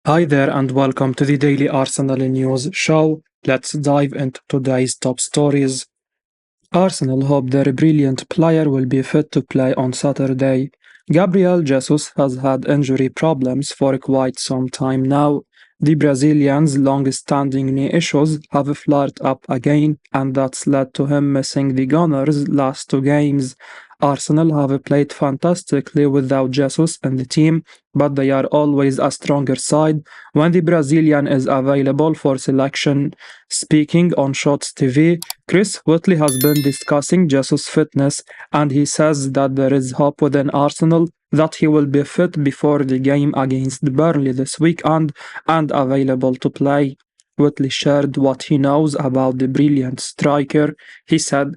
Hi there and welcome to the Daily Arsenal News Show. Let's dive into today's top stories. Arsenal hope their brilliant player will be fit to play on Saturday. Gabriel Jesus has had injury problems for quite some time now. The Brazilian's long-standing knee issues have flared up again, and that's led to him missing the Gunners' last two games. Arsenal have played fantastically without Jesus in the team, but they are always a stronger side when the Brazilian is available for selection. Speaking on Shots TV, Chris Whitley has been discussing Jesus' fitness, and he says that there is hope within Arsenal that he will be fit before the game against Burnley this weekend and available to play. Whitley shared what he knows about the brilliant striker. He said,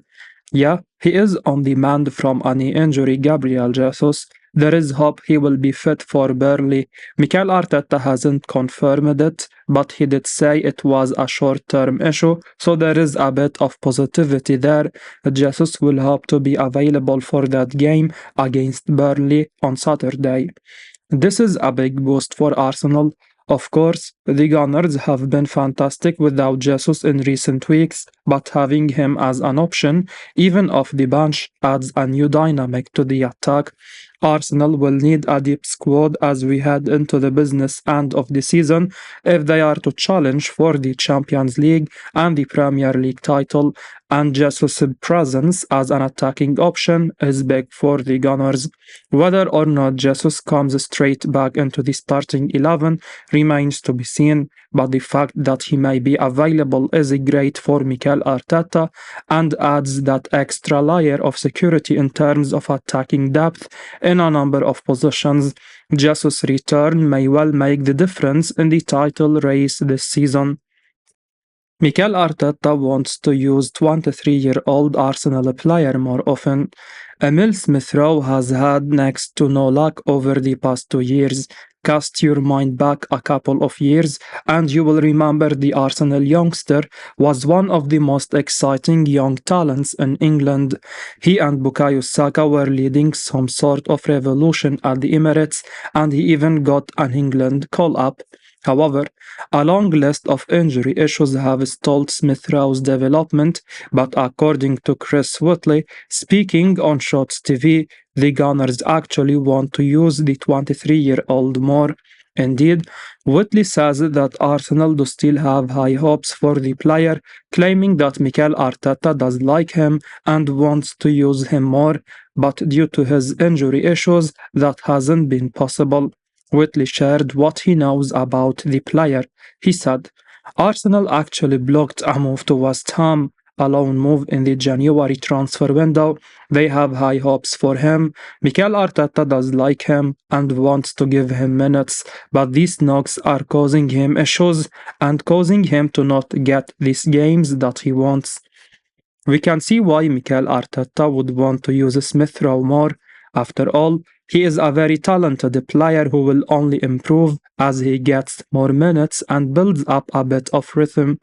"Yeah, he is on the mend from a knee injury, Gabriel Jesus. There is hope he will be fit for Burnley. Mikel Arteta hasn't confirmed it, but he did say it was a short-term issue, so there is a bit of positivity there. Jesus will hope to be available for that game against Burnley on Saturday." This is a big boost for Arsenal. Of course, the Gunners have been fantastic without Jesus in recent weeks, but having him as an option, even off the bench, adds a new dynamic to the attack. Arsenal will need a deep squad as we head into the business end of the season if they are to challenge for the Champions League and the Premier League title, and Jesus' presence as an attacking option is big for the Gunners. Whether or not Jesus comes straight back into the starting 11 remains to be seen, but the fact that he may be available is great for Mikel Arteta and adds that extra layer of security in terms of attacking depth in a number of positions. Jesus' return may well make the difference in the title race this season. Mikel Arteta wants to use 23-year-old Arsenal player more often. Emile Smith Rowe has had next to no luck over the past 2 years. Cast your mind back a couple of years, and you will remember the Arsenal youngster was one of the most exciting young talents in England. He and Bukayo Saka were leading some sort of revolution at the Emirates, and he even got an England call-up. However, a long list of injury issues have stalled Smith Rowe's development, but according to Chris Whitley, speaking on Shots TV, the Gunners actually want to use the 23-year-old more. Indeed, Whitley says that Arsenal do still have high hopes for the player, claiming that Mikel Arteta does like him and wants to use him more, but due to his injury issues, that hasn't been possible. Whitley shared what he knows about the player. He said, "Arsenal actually blocked a move to West Ham, a loan move in the January transfer window. They have high hopes for him. Mikel Arteta does like him and wants to give him minutes, but these knocks are causing him issues and causing him to not get these games that he wants." We can see why Mikel Arteta would want to use Smith Rowe more. After all, he is a very talented player who will only improve as he gets more minutes and builds up a bit of rhythm.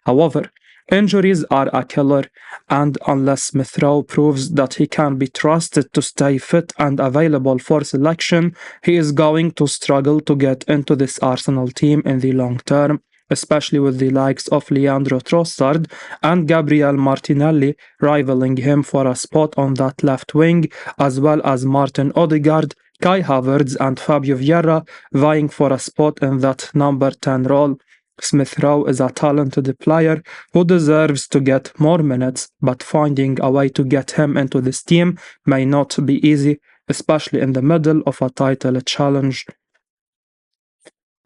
However, injuries are a killer, and unless Smith Rowe proves that he can be trusted to stay fit and available for selection, he is going to struggle to get into this Arsenal team in the long term, especially with the likes of Leandro Trossard and Gabriel Martinelli rivaling him for a spot on that left wing, as well as Martin Odegaard, Kai Havertz and Fabio Vieira vying for a spot in that number 10 role. Smith Rowe is a talented player who deserves to get more minutes, but finding a way to get him into this team may not be easy, especially in the middle of a title challenge.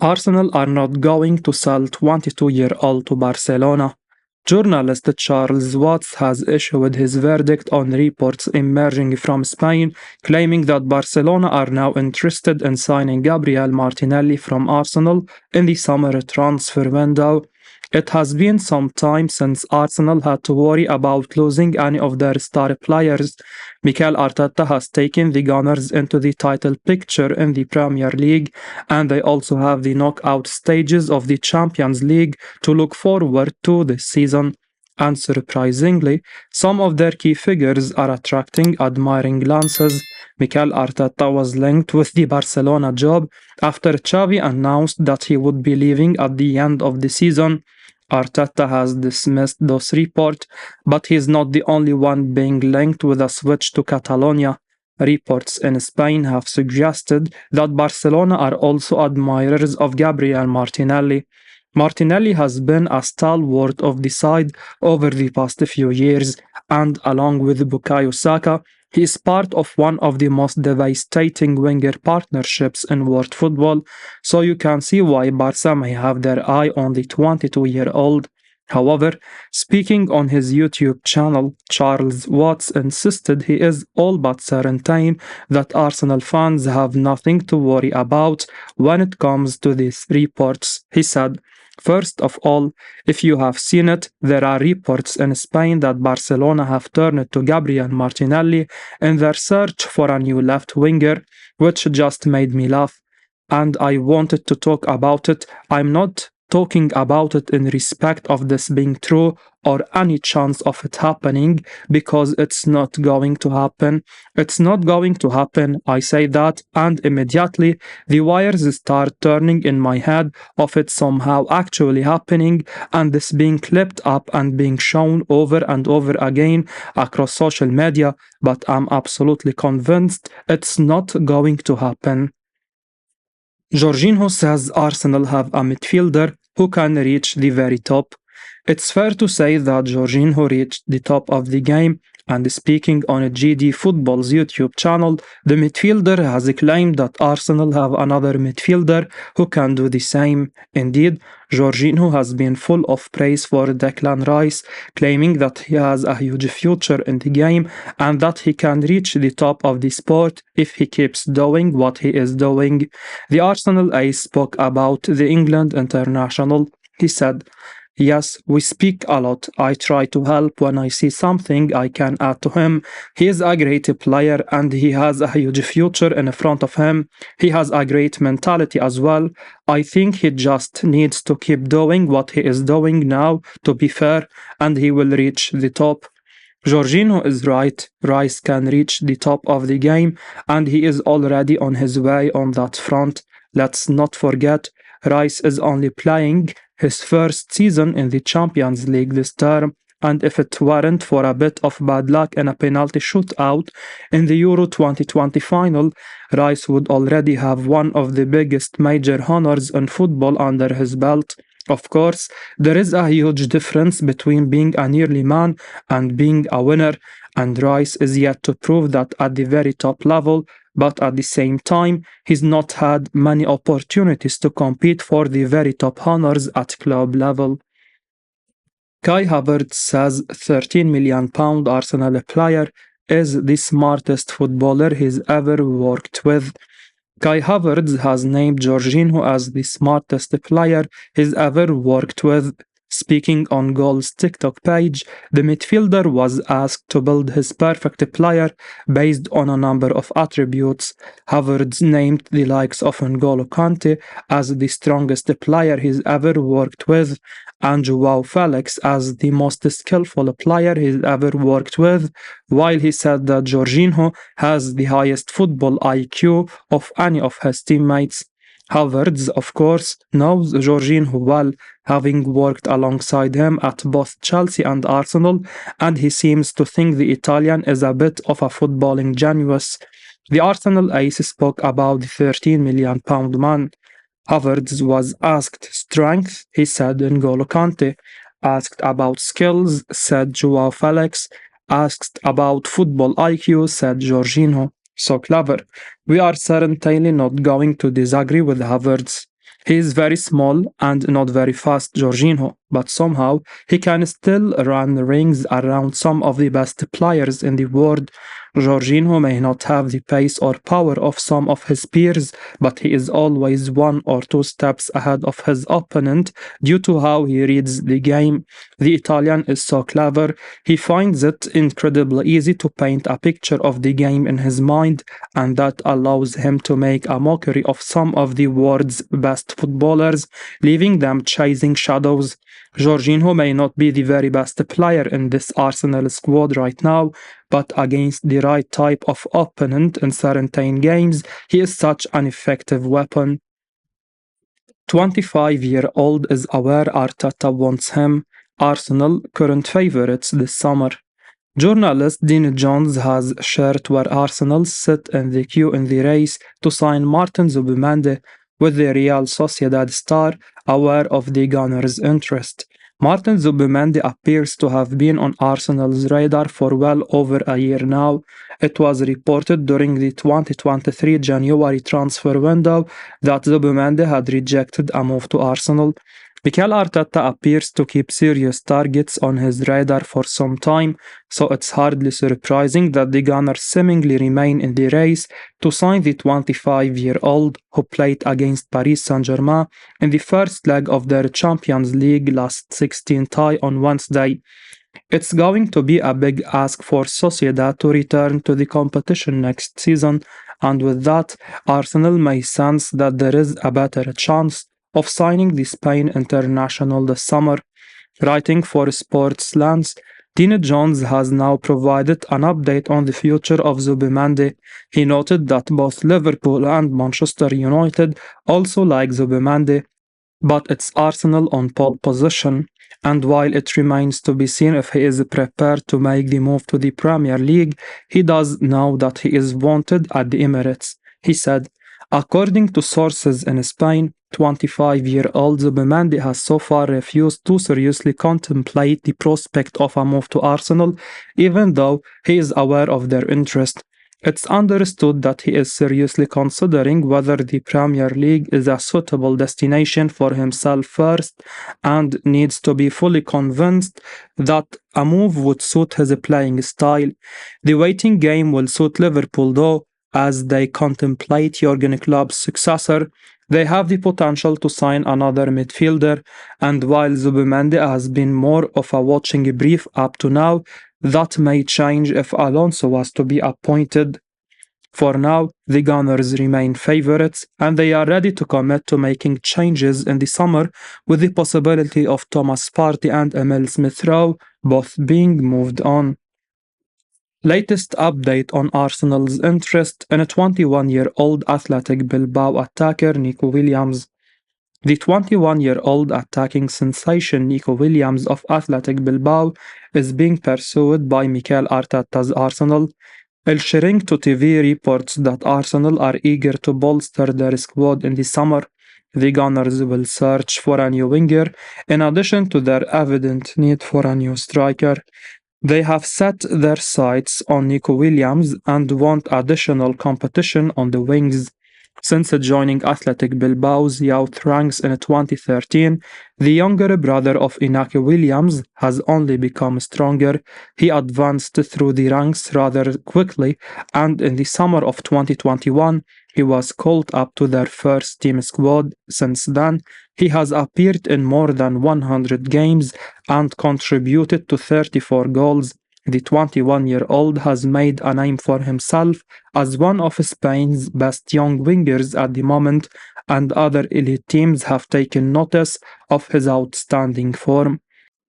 Arsenal are not going to sell 22-year-old to Barcelona. Journalist Charles Watts has issued his verdict on reports emerging from Spain, claiming that Barcelona are now interested in signing Gabriel Martinelli from Arsenal in the summer transfer window. It has been some time since Arsenal had to worry about losing any of their star players. Mikel Arteta has taken the Gunners into the title picture in the Premier League, and they also have the knockout stages of the Champions League to look forward to this season. And surprisingly, some of their key figures are attracting admiring glances. Mikel Arteta was linked with the Barcelona job after Xavi announced that he would be leaving at the end of the season. Arteta has dismissed those reports, but he is not the only one being linked with a switch to Catalonia. Reports in Spain have suggested that Barcelona are also admirers of Gabriel Martinelli. Martinelli has been a stalwart of the side over the past few years, and along with Bukayo Saka, he is part of one of the most devastating winger partnerships in world football, so you can see why Barca may have their eye on the 22-year-old. However, speaking on his YouTube channel, Charles Watts insisted he is all but certain that Arsenal fans have nothing to worry about when it comes to these reports. He said, "First of all, if you have seen it, there are reports in Spain that Barcelona have turned to Gabriel Martinelli in their search for a new left winger, which just made me laugh. And I wanted to talk about it. I'm not talking about it in respect of this being true or any chance of it happening, because it's not going to happen. It's not going to happen, I say that, and immediately the wires start turning in my head of it somehow actually happening and this being clipped up and being shown over and over again across social media, but I'm absolutely convinced it's not going to happen." Jorginho says Arsenal have a midfielder who can reach the very top. It's fair to say that Jorginho reached the top of the game, and speaking on GD Football's YouTube channel, the midfielder has claimed that Arsenal have another midfielder who can do the same. Indeed, Jorginho has been full of praise for Declan Rice, claiming that he has a huge future in the game and that he can reach the top of the sport if he keeps doing what he is doing. The Arsenal ace spoke about the England international. He said, "Yes, we speak a lot. I try to help when I see something I can add to him. He is a great player and he has a huge future in front of him. He has a great mentality as well. I think he just needs to keep doing what he is doing now, to be fair, and he will reach the top." Jorginho is right. Rice can reach the top of the game, and he is already on his way on that front. Let's not forget, Rice is only playing his first season in the Champions League this term, and if it weren't for a bit of bad luck in a penalty shootout in the Euro 2020 final, Rice would already have one of the biggest major honors in football under his belt. Of course, there is a huge difference between being an early man and being a winner, and Rice is yet to prove that at the very top level, but at the same time, he's not had many opportunities to compete for the very top honors at club level. Kai Havertz says £13 million Arsenal player is the smartest footballer he's ever worked with. Kai Havertz has named Jorginho as the smartest player he's ever worked with. Speaking on Goal's TikTok page, the midfielder was asked to build his perfect player based on a number of attributes. Havertz named the likes of N'Golo Kante as the strongest player he's ever worked with, and Joao Felix as the most skillful player he's ever worked with, while he said that Jorginho has the highest football IQ of any of his teammates. Havertz, of course, knows Jorginho well, having worked alongside him at both Chelsea and Arsenal, and he seems to think the Italian is a bit of a footballing genius. The Arsenal ace spoke about the £13 million man. Havertz was asked strength, he said N'Golo Kante. Asked about skills, said Joao Felix. Asked about football IQ, said Jorginho. So clever. We are certainly not going to disagree with Havertz. He is very small and not very fast, Jorginho, but somehow he can still run rings around some of the best players in the world. Jorginho may not have the pace or power of some of his peers, but he is always 1 or 2 steps ahead of his opponent due to how he reads the game. The Italian is so clever, he finds it incredibly easy to paint a picture of the game in his mind, and that allows him to make a mockery of some of the world's best footballers, leaving them chasing shadows. Jorginho may not be the very best player in this Arsenal squad right now, but against the right type of opponent in certain games, he is such an effective weapon. 25-year-old is aware Arteta wants him. Arsenal current favourites this summer. Journalist Dean Jones has shared where Arsenal sit in the queue in the race to sign Martin Zubimendi, with the Real Sociedad star aware of the Gunners' interest. Martin Zubimendi appears to have been on Arsenal's radar for well over a year now. It was reported during the 2023 January transfer window that Zubimendi had rejected a move to Arsenal. Mikel Arteta appears to keep serious targets on his radar for some time, so it's hardly surprising that the Gunners seemingly remain in the race to sign the 25-year-old who played against Paris Saint-Germain in the first leg of their Champions League last 16 tie on Wednesday. It's going to be a big ask for Sociedad to return to the competition next season, and with that, Arsenal may sense that there is a better chance of signing the Spain international this summer. Writing for Sports Lens, Dean Jones has now provided an update on the future of Zubimendi. He noted that both Liverpool and Manchester United also like Zubimendi, but it's Arsenal on pole position. And while it remains to be seen if he is prepared to make the move to the Premier League, he does know that he is wanted at the Emirates. He said, according to sources in Spain, 25-year-old Zubimendi has so far refused to seriously contemplate the prospect of a move to Arsenal, even though he is aware of their interest. It's understood that he is seriously considering whether the Premier League is a suitable destination for himself first, and needs to be fully convinced that a move would suit his playing style. The waiting game will suit Liverpool though, as they contemplate Jurgen Klopp's successor. They have the potential to sign another midfielder, and while Zubimendi has been more of a watching brief up to now, that may change if Alonso was to be appointed. For now, the Gunners remain favourites, and they are ready to commit to making changes in the summer, with the possibility of Thomas Partey and Emile Smith Rowe both being moved on. Latest update on Arsenal's interest in a 21-year-old Athletic Bilbao attacker Nico Williams. The 21-year-old attacking sensation Nico Williams of Athletic Bilbao is being pursued by Mikel Arteta's Arsenal. El Shirinto TV reports that Arsenal are eager to bolster their squad in the summer. The Gunners will search for a new winger, in addition to their evident need for a new striker. They have set their sights on Nico Williams and want additional competition on the wings. Since joining Athletic Bilbao's youth ranks in 2013, the younger brother of Inaki Williams has only become stronger. He advanced through the ranks rather quickly, and in the summer of 2021, he was called up to their first team squad. Since then, he has appeared in more than 100 games and contributed to 34 goals. The 21-year-old has made a name for himself as one of Spain's best young wingers at the moment, and other elite teams have taken notice of his outstanding form.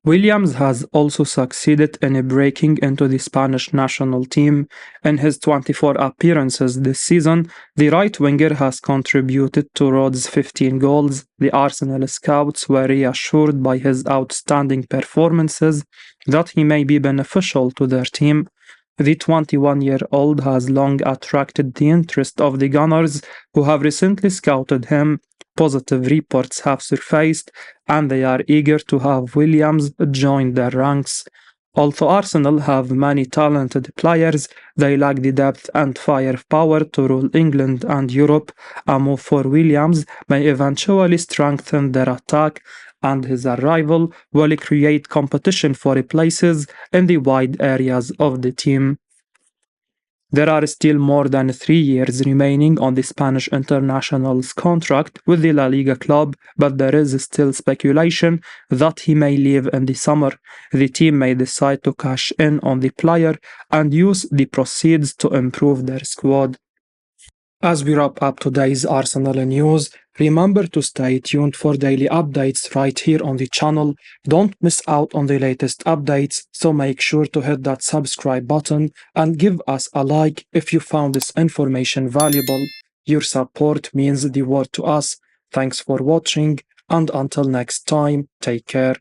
Williams has also succeeded in breaking into the Spanish national team. In his 24 appearances this season, the right winger has contributed to Rod's 15 goals. The Arsenal scouts were reassured by his outstanding performances that he may be beneficial to their team. The 21-year-old has long attracted the interest of the Gunners, who have recently scouted him. Positive reports have surfaced, and they are eager to have Williams join their ranks. Although Arsenal have many talented players, they lack the depth and firepower to rule England and Europe. A move for Williams may eventually strengthen their attack, and his arrival will create competition for places in the wide areas of the team. There are still more than 3 years remaining on the Spanish international's contract with the La Liga club, but there is still speculation that he may leave in the summer. The team may decide to cash in on the player and use the proceeds to improve their squad. As we wrap up today's Arsenal news, Remember to stay tuned for daily updates right here on the channel. Don't miss out on the latest updates, so make sure to hit that subscribe button and give us a like if you found this information valuable. Your support means the world to us. Thanks for watching, and until next time, take care.